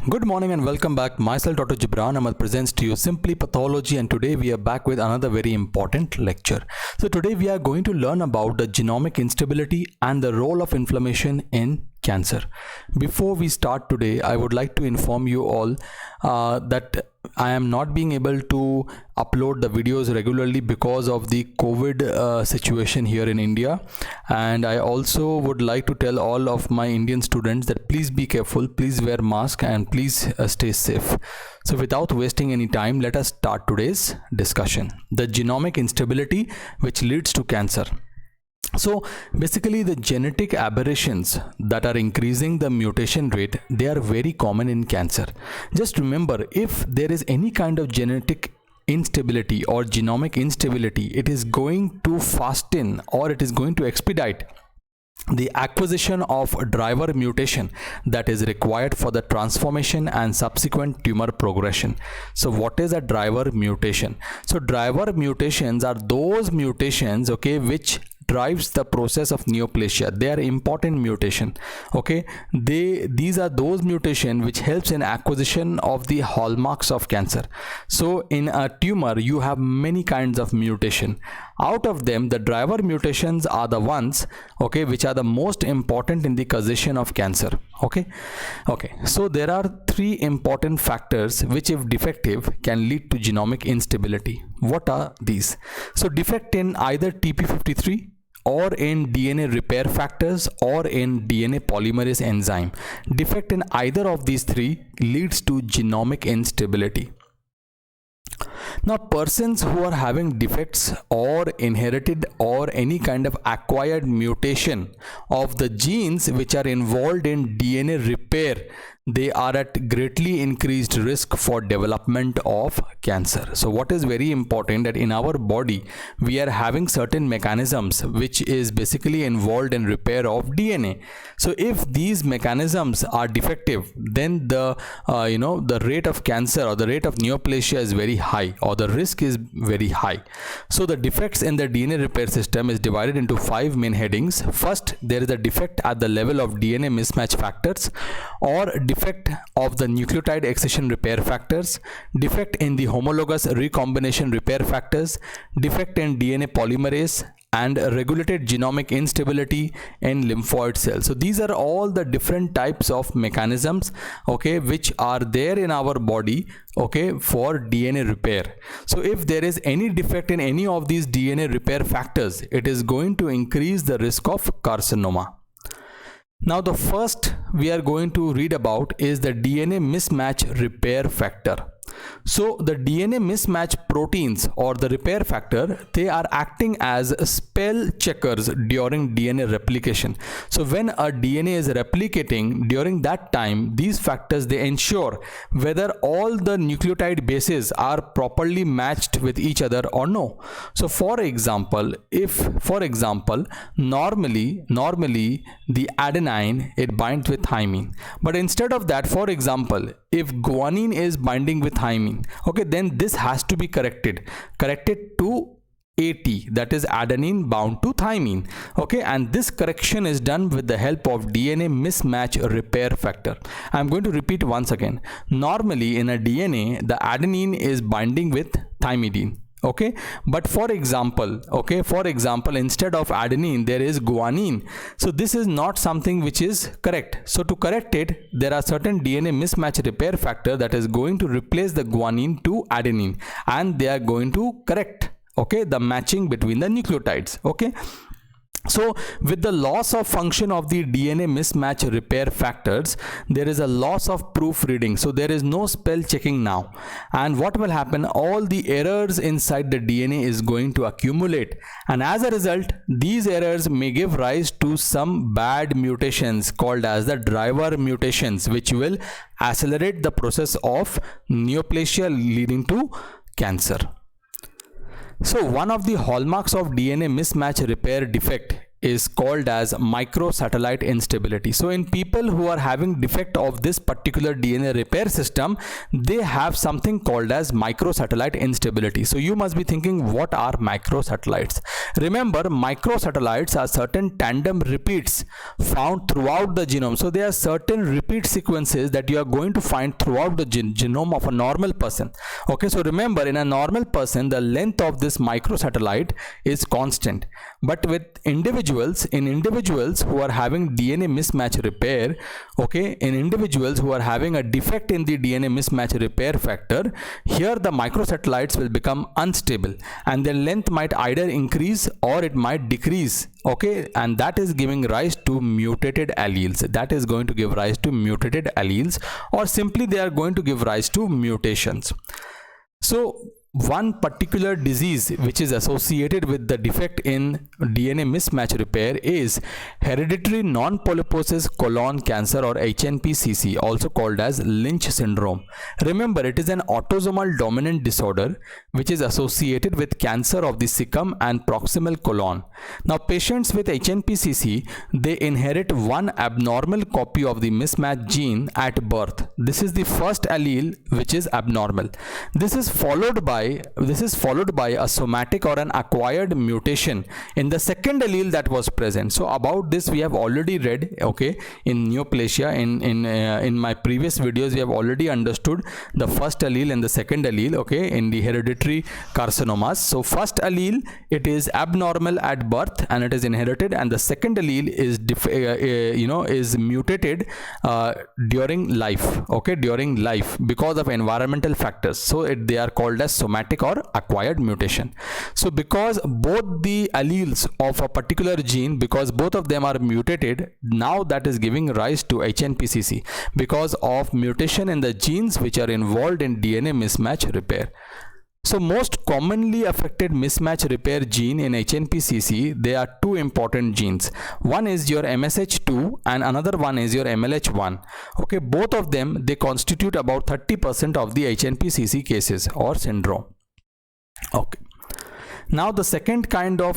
Good morning and welcome back. Myself Dr. JIBRAN. Ahmed presents to you Simply Pathology, and today we are back with another very important lecture. So today we are going to learn about the genomic instability and the role of inflammation in cancer. Before we start today, I would like to inform you all that I am not being able to upload the videos regularly because of the COVID situation here in India, and I also would like to tell all of my Indian students that please be careful, please wear mask, and please stay safe. So without wasting any time, let us start today's discussion. The genomic instability which leads to cancer. So basically the genetic aberrations that are increasing the mutation rate, they are very common in cancer. Just remember, if there is any kind of genetic instability or genomic instability, it is going to fasten or it is going to expedite the acquisition of driver mutation that is required for the transformation and subsequent tumor progression. So what is a driver mutation? So driver mutations are those mutations, okay, which drives the process of neoplasia. They are important mutation, okay. These are those mutation which helps in acquisition of the hallmarks of cancer. So in a tumor you have many kinds of mutation. Out of them, the driver mutations are the ones, okay, which are the most important in the causation of cancer. Okay. So there are three important factors which, if defective, can lead to genomic instability. What are these? So defect in either TP53 or in DNA repair factors or in DNA polymerase enzyme. Defect in either of these three leads to genomic instability. Now, persons who are having defects or inherited or any kind of acquired mutation of the genes which are involved in DNA repair, they are at greatly increased risk for development of cancer. So what is very important, that in our body we are having certain mechanisms which is basically involved in repair of DNA. So if these mechanisms are defective, then the the rate of cancer or the rate of neoplasia is very high, or the risk is very high. So the defects in the DNA repair system is divided into 5 main headings. First, there is a defect at the level of DNA mismatch factors, or defect of the nucleotide excision repair factors, defect in the homologous recombination repair factors, defect in DNA polymerase, and regulated genomic instability in lymphoid cells. So these are all the different types of mechanisms, okay, which are there in our body, okay, for DNA repair. So if there is any defect in any of these DNA repair factors, it is going to increase the risk of carcinoma. Now the first we are going to read about is the DNA mismatch repair factor. So the DNA mismatch proteins or the repair factor, they are acting as spell checkers during DNA replication. So when a DNA is replicating, during that time, these factors, they ensure whether all the nucleotide bases are properly matched with each other or no. So for example, normally the adenine, it binds with thymine, but instead of that, for example, if guanine is binding with thymine, okay, then this has to be corrected to AT, that is adenine bound to thymine, okay, and this correction is done with the help of DNA mismatch repair factor. I'm going to repeat once again. Normally in a DNA, the adenine is binding with thymidine, okay, but for example, instead of adenine there is guanine. So this is not something which is correct. So to correct it, there are certain DNA mismatch repair factor that is going to replace the guanine to adenine, and they are going to correct, okay, the matching between the nucleotides, okay. So with the loss of function of the DNA mismatch repair factors, there is a loss of proofreading. So there is no spell checking now. And what will happen? All the errors inside the DNA is going to accumulate. And as a result, these errors may give rise to some bad mutations called as the driver mutations, which will accelerate the process of neoplasia leading to cancer. So one of the hallmarks of DNA mismatch repair defect is called as microsatellite instability. So in people who are having defect of this particular DNA repair system, they have something called as microsatellite instability. So you must be thinking, what are microsatellites? Remember, microsatellites are certain tandem repeats found throughout the genome. So there are certain repeat sequences that you are going to find throughout the genome of a normal person. Okay, so remember, in a normal person, the length of this microsatellite is constant. But with individuals, in individuals who are having DNA mismatch repair, okay, in individuals who are having a defect in the DNA mismatch repair factor, here the microsatellites will become unstable and their length might either increase or it might decrease. Okay, and that is giving rise to mutated alleles. That is going to give rise to mutated alleles, or simply they are going to give rise to mutations. So one particular disease which is associated with the defect in DNA mismatch repair is hereditary non-polyposis colon cancer, or HNPCC, also called as Lynch syndrome. Remember, it is an autosomal dominant disorder which is associated with cancer of the cecum and proximal colon. Now patients with HNPCC, they inherit one abnormal copy of the mismatch gene at birth. This is the first allele which is abnormal. This is followed by a somatic or an acquired mutation in the second allele that was present. So about this we have already read, okay, in Neoplasia. In my previous videos we have already understood the first allele and the second allele, okay, in the hereditary carcinomas. So first allele, it is abnormal at birth and it is inherited, and the second allele is is mutated during life, okay, during life because of environmental factors. So they are called as somatic or acquired mutation. So because both the alleles of a particular gene, because both of them are mutated, now that is giving rise to HNPCC because of mutation in the genes which are involved in DNA mismatch repair. So most commonly affected mismatch repair gene in HNPCC, there are two important genes. One is your MSH2 and another one is your MLH1. Okay, both of them, they constitute about 30% of the HNPCC cases or syndrome. Okay. Now the second kind of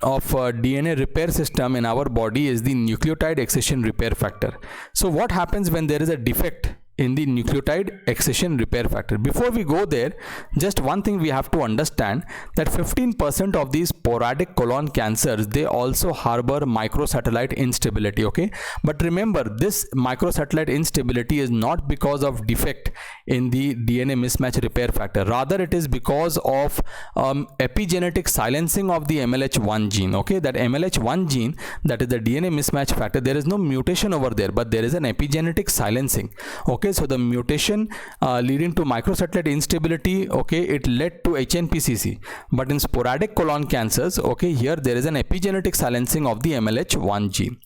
DNA repair system in our body is the nucleotide excision repair factor. So what happens when there is a defect in the nucleotide excision repair factor? Before we go there, just one thing we have to understand, that 15% of these sporadic colon cancers, they also harbor microsatellite instability, okay? But remember, this microsatellite instability is not because of defect in the DNA mismatch repair factor. Rather, it is because of epigenetic silencing of the MLH1 gene, okay? That MLH1 gene, that is the DNA mismatch factor, there is no mutation over there, but there is an epigenetic silencing, okay? So the mutation leading to microsatellite instability, okay, it led to HNPCC. But in sporadic colon cancers, okay, here there is an epigenetic silencing of the MLH1 gene.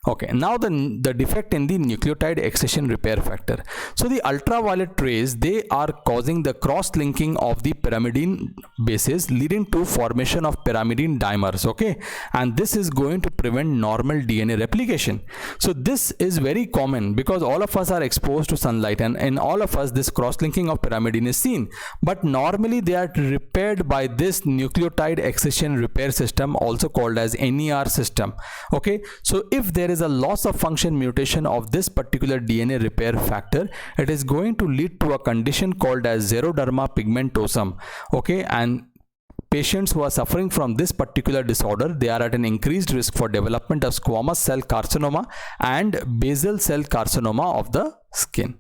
Okay, now the defect in the nucleotide excision repair factor. So the ultraviolet rays, they are causing the cross-linking of the pyrimidine bases, leading to formation of pyrimidine dimers, okay? And this is going to prevent normal DNA replication. So this is very common because all of us are exposed to sunlight, and in all of us this cross-linking of pyrimidine is seen. But normally they are repaired by this nucleotide excision repair system, also called as NER system, okay? So if there is a loss of function mutation of this particular DNA repair factor, it is going to lead to a condition called as xeroderma pigmentosum, okay? And patients who are suffering from this particular disorder, they are at an increased risk for development of squamous cell carcinoma and basal cell carcinoma of the skin.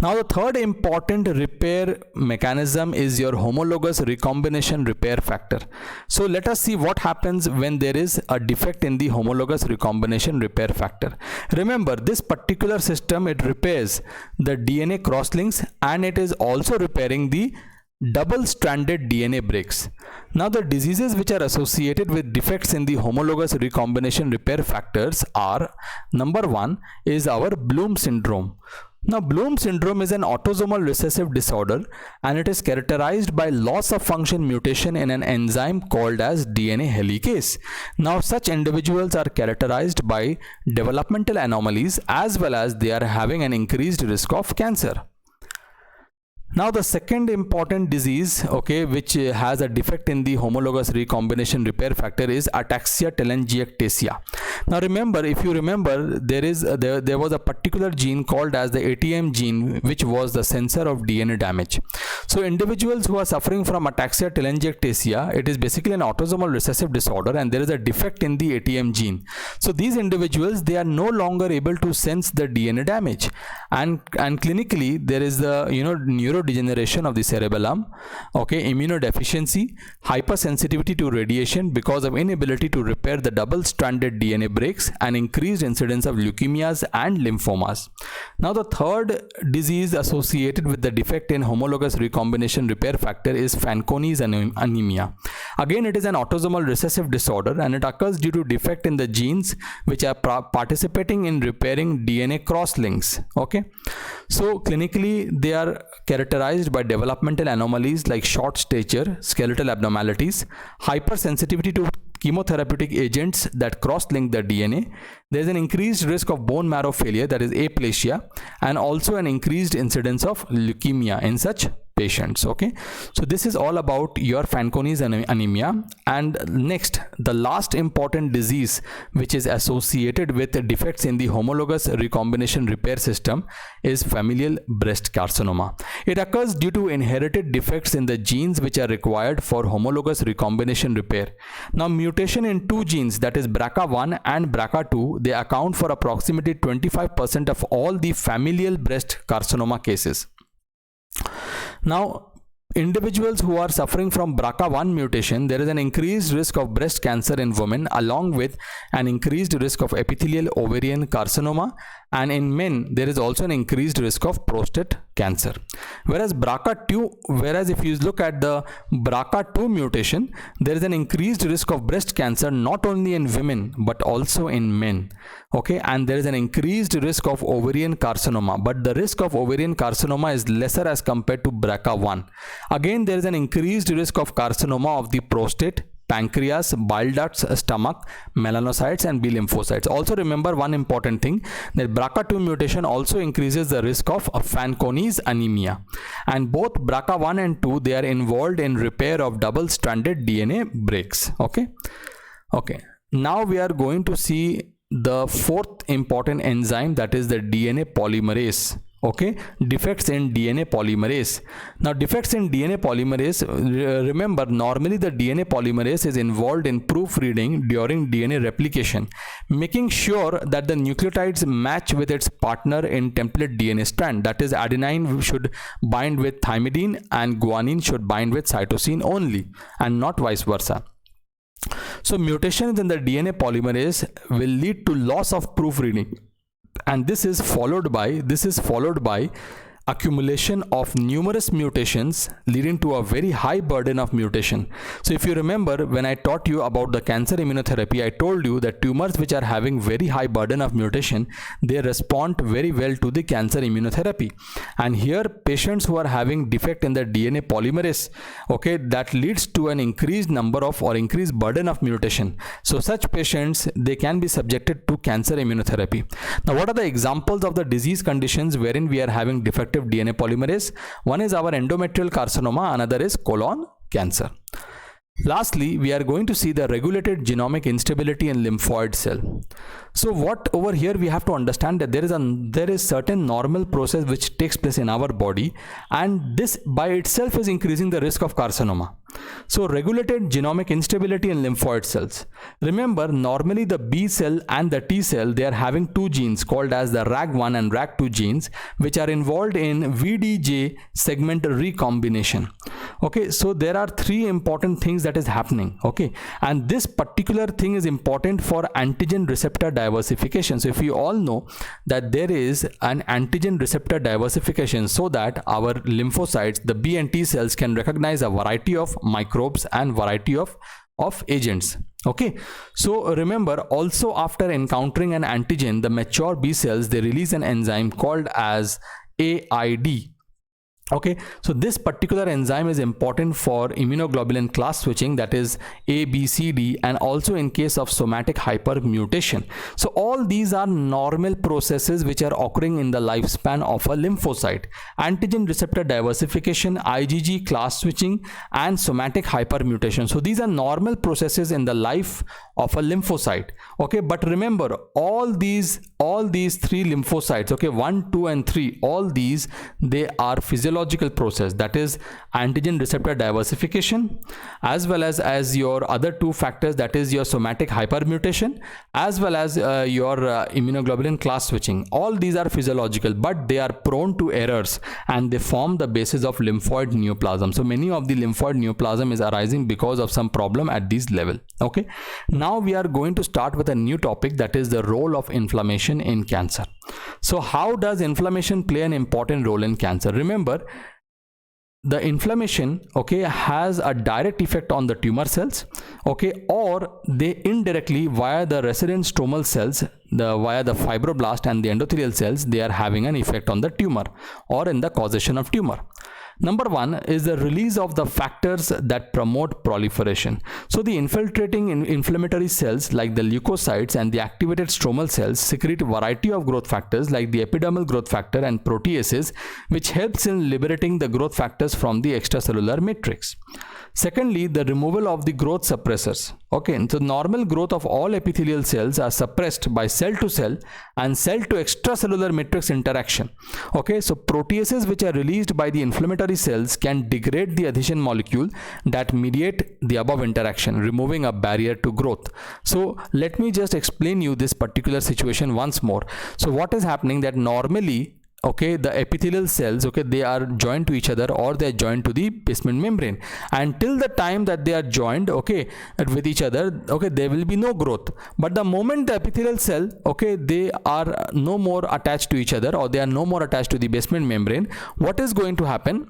Now the third important repair mechanism is your homologous recombination repair factor. So let us see what happens when there is a defect in the homologous recombination repair factor. Remember, this particular system, it repairs the DNA crosslinks and it is also repairing the double-stranded DNA breaks. Now the diseases which are associated with defects in the homologous recombination repair factors are, number one is our Bloom syndrome. Now Bloom syndrome is an autosomal recessive disorder and it is characterized by loss of function mutation in an enzyme called as DNA helicase. Now such individuals are characterized by developmental anomalies as well as they are having an increased risk of cancer. Now the second important disease, okay, which has a defect in the homologous recombination repair factor is ataxia telangiectasia. Now remember, if you remember, there was a particular gene called as the ATM gene, which was the sensor of DNA damage. So individuals who are suffering from ataxia telangiectasia, it is basically an autosomal recessive disorder, and there is a defect in the ATM gene. So these individuals, they are no longer able to sense the DNA damage, and clinically there is the neurodegeneration of the cerebellum, okay, immunodeficiency, hypersensitivity to radiation because of inability to repair the double-stranded DNA breaks, and increased incidence of leukemias and lymphomas. Now the third disease associated with the defect in homologous recombination repair factor is Fanconi's anemia. Again, it is an autosomal recessive disorder, and it occurs due to defect in the genes which are participating in repairing DNA cross-links. Okay, so clinically they are characterized by developmental anomalies like short stature, skeletal abnormalities, hypersensitivity to chemotherapeutic agents that cross-link the DNA. There is an increased risk of bone marrow failure, that is aplasia, and also an increased incidence of leukemia in such patients. Okay, so this is all about your Fanconi's anemia. And next, the last important disease which is associated with defects in the homologous recombination repair system is familial breast carcinoma. It occurs due to inherited defects in the genes which are required for homologous recombination repair. Now mutation in two genes, that is BRCA1 and BRCA2, they account for approximately 25% of all the familial breast carcinoma cases. Now, individuals who are suffering from BRCA1 mutation, there is an increased risk of breast cancer in women, along with an increased risk of epithelial ovarian carcinoma, and in men there is also an increased risk of prostate cancer. Whereas if you look at the BRCA2 mutation, there is an increased risk of breast cancer not only in women but also in men. Okay, and there is an increased risk of ovarian carcinoma, but the risk of ovarian carcinoma is lesser as compared to BRCA1. Again, there is an increased risk of carcinoma of the prostate, pancreas, bile ducts, stomach, melanocytes, and B lymphocytes. Also remember one important thing, that BRCA2 mutation also increases the risk of Fanconi's anemia, and both BRCA1 and 2, they are involved in repair of double-stranded DNA breaks. Okay, now we are going to see the fourth important enzyme, that is the DNA polymerase. Okay, defects in DNA polymerase. Now defects in DNA polymerase, remember, normally the DNA polymerase is involved in proofreading during DNA replication, making sure that the nucleotides match with its partner in template DNA strand, that is adenine should bind with thymidine and guanine should bind with cytosine only, and not vice versa. So mutations in the DNA polymerase will lead to loss of proofreading, and this is followed by accumulation of numerous mutations, leading to a very high burden of mutation. So if you remember, when I taught you about the cancer immunotherapy, I told you that tumors which are having very high burden of mutation, they respond very well to the cancer immunotherapy. And here patients who are having defect in the DNA polymerase, okay, that leads to an increased number of or increased burden of mutation. So such patients, they can be subjected to cancer immunotherapy. Now what are the examples of the disease conditions wherein we are having defective DNA polymerase? One is our endometrial carcinoma, another is colon cancer. Lastly, we are going to see the regulated genomic instability in lymphoid cell. So what over here we have to understand, that there is certain normal process which takes place in our body, and this by itself is increasing the risk of carcinoma. So regulated genomic instability in lymphoid cells. Remember, normally the B cell and the T cell, they are having two genes called as the RAG1 and RAG2 genes, which are involved in VDJ segment recombination. Okay, so there are three important things that is happening. Okay, and this particular thing is important for antigen receptor diversification. So if you all know that there is an antigen receptor diversification, so that our lymphocytes, the B and T cells, can recognize a variety of microbes and variety of agents. Okay, so remember, also after encountering an antigen, the mature B cells, they release an enzyme called as AID. Okay, so this particular enzyme is important for immunoglobulin class switching, that is A, B, C, D, and also in case of somatic hypermutation. So all these are normal processes which are occurring in the lifespan of a lymphocyte. Antigen receptor diversification, IgG class switching, and somatic hypermutation. So these are normal processes in the life of a lymphocyte. Okay, but remember all these three lymphocytes, okay, 1, 2, and 3, all these, they are physiological process, that is antigen receptor diversification, as well as your other two factors, that is your somatic hypermutation, as well as your immunoglobulin class switching. All these are physiological, but they are prone to errors and they form the basis of lymphoid neoplasm. So many of the lymphoid neoplasm is arising because of some problem at this level. Okay, now we are going to start with a new topic, that is the role of inflammation in cancer. So how does inflammation play an important role in cancer? Remember, the inflammation, okay, has a direct effect on the tumor cells, okay, or they indirectly via the resident stromal cells, via the fibroblast and the endothelial cells, they are having an effect on the tumor or in the causation of tumor. Number one is the release of the factors that promote proliferation. So the infiltrating inflammatory cells like the leukocytes and the activated stromal cells secrete a variety of growth factors like the epidermal growth factor and proteases, which helps in liberating the growth factors from the extracellular matrix. Secondly, the removal of the growth suppressors. Okay, so normal growth of all epithelial cells are suppressed by cell to cell and cell to extracellular matrix interaction. Okay, so proteases which are released by the inflammatory cells can degrade the adhesion molecule that mediate the above interaction, removing a barrier to growth. So let me just explain you this particular situation once more. So what is happening, that normally, okay, the epithelial cells, okay, they are joined to each other or they are joined to the basement membrane, and till the time that they are joined, okay, with each other, okay, there will be no growth. But the moment the epithelial cell, okay, they are no more attached to each other or they are no more attached to the basement membrane, what is going to happen?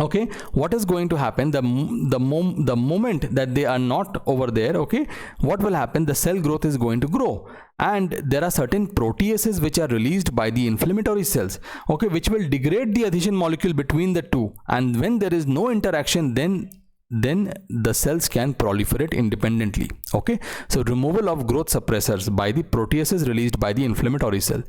Okay, what is going to happen, the moment that they are not over there, okay, what will happen, the cell growth is going to grow, and there are certain proteases which are released by the inflammatory cells, okay, which will degrade the adhesion molecule between the two, and when there is no interaction, then the cells can proliferate independently. Okay, so removal of growth suppressors by the proteases released by the inflammatory cell.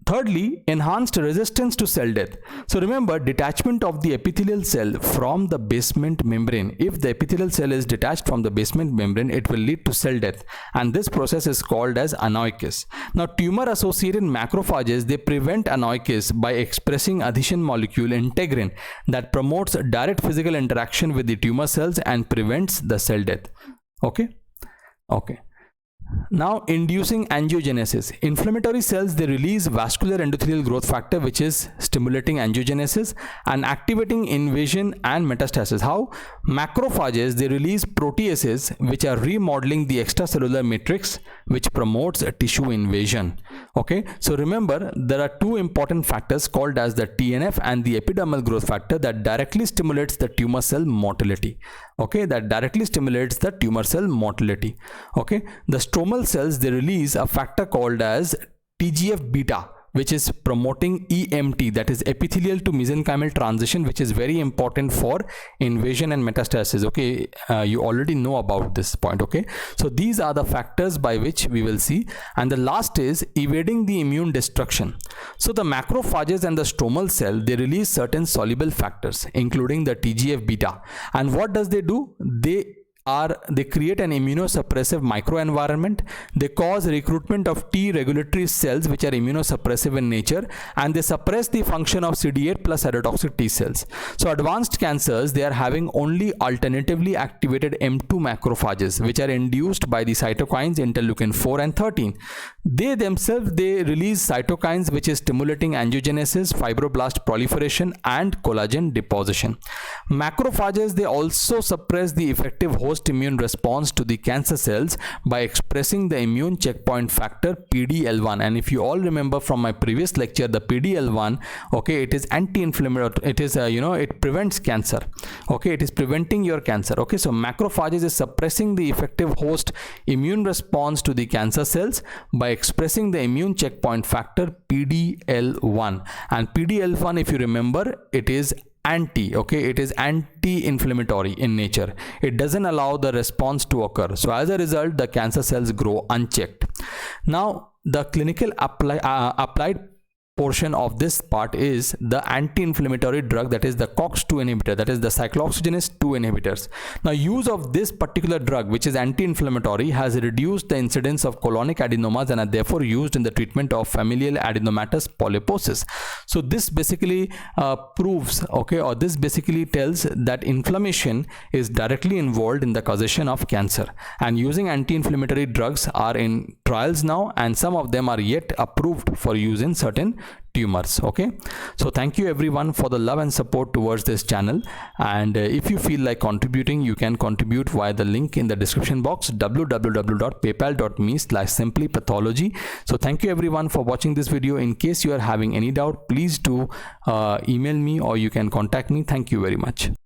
Thirdly, enhanced resistance to cell death. So remember, detachment of the epithelial cell from the basement membrane. If the epithelial cell is detached from the basement membrane, it will lead to cell death, and this process is called as anoikis. Now, tumor-associated macrophages, they prevent anoikis by expressing adhesion molecule integrin that promotes direct physical interaction with the tumor cells and prevents the cell death. Okay. Now, inducing angiogenesis. Inflammatory cells, they release vascular endothelial growth factor, which is stimulating angiogenesis and activating invasion and metastasis. How? Macrophages, they release proteases which are remodeling the extracellular matrix, which promotes tissue invasion. Okay, so remember, there are two important factors called as the TNF and the epidermal growth factor that directly stimulates the tumor cell motility. Okay, that directly stimulates the tumor cell motility. Okay, the stromal cells, they release a factor called as TGF beta, which is promoting EMT, that is epithelial to mesenchymal transition, which is very important for invasion and metastasis. Okay, you already know about this point. Okay, so these are the factors by which we will see. And the last is evading the immune destruction. So the macrophages and the stromal cell, they release certain soluble factors, including the TGF beta. And what does they do? They create an immunosuppressive microenvironment. They cause recruitment of T regulatory cells which are immunosuppressive in nature, and they suppress the function of CD8 plus cytotoxic T cells. So advanced cancers, they are having only alternatively activated M2 macrophages which are induced by the cytokines interleukin 4 and 13. They themselves, they release cytokines which is stimulating angiogenesis, fibroblast proliferation and collagen deposition. Macrophages, they also suppress the effective host host immune response to the cancer cells by expressing the immune checkpoint factor PD-L1. And if you all remember from my previous lecture, the PD-L1, okay, it is anti-inflammatory. It is it prevents cancer. Okay, it is preventing your cancer. Okay, so macrophages is suppressing the effective host immune response to the cancer cells by expressing the immune checkpoint factor PD-L1. And PD-L1, if you remember, it is anti-inflammatory in nature. It doesn't allow the response to occur. So as a result, the cancer cells grow unchecked. Now, the clinical applied portion of this part is the anti-inflammatory drug, that is the COX-2 inhibitor, that is the cyclooxygenase 2 inhibitors. Now, use of this particular drug, which is anti-inflammatory, has reduced the incidence of colonic adenomas and are therefore used in the treatment of familial adenomatous polyposis. So this basically proves, okay, or this basically tells that inflammation is directly involved in the causation of cancer, and using anti-inflammatory drugs are in trials now, and some of them are yet approved for use in certain tumors. Okay, so thank you everyone for the love and support towards this channel, and if you feel like contributing, you can contribute via the link in the description box, www.paypal.me/simplypathology. So thank you everyone for watching this video. In case you are having any doubt, please do email me or you can contact me. Thank you very much.